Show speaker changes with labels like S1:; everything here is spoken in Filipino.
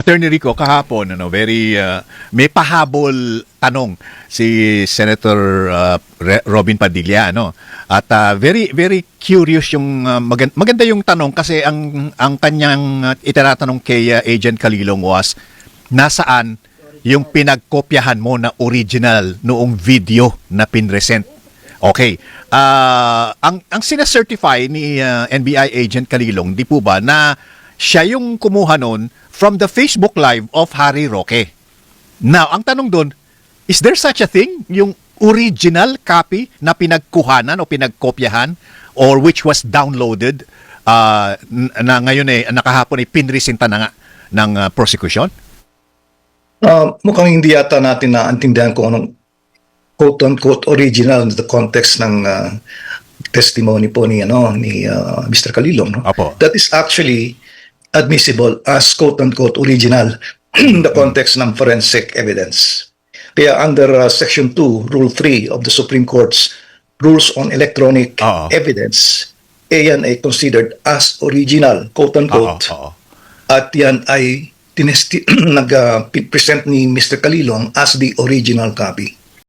S1: Attorney Rico, kahapon, very, may pahabol tanong si Senator Robin Padilla, ano? At very, very curious yung, maganda yung tanong kasi ang kanyang itinatanong kay Agent Calilong was, nasaan yung pinagkopyahan mo na original noong video na pinresent? Okay. Ang sinacertify ni NBI Agent Calilong, di po ba, na siya yung kumuha nun from the Facebook Live of Harry Roque. Now, ang tanong doon, is there such a thing? Yung original copy na pinagkuhanan o pinagkopyahan or which was downloaded na ngayon nakahapon ay pinresinta na nga ng prosecution?
S2: Mukhang hindi yata natin naintindihan kung anong quote-unquote original in the context ng testimony po ni Mr. Calilong. No?
S1: Apo.
S2: That is actually admissible as quote-unquote original in the context ng forensic evidence. Kaya under Section 2, Rule 3 of the Supreme Court's Rules on Electronic Evidence, yan ay considered as original, quote-unquote. At yan ay nag-present ni Mr. Calilong as the original copy.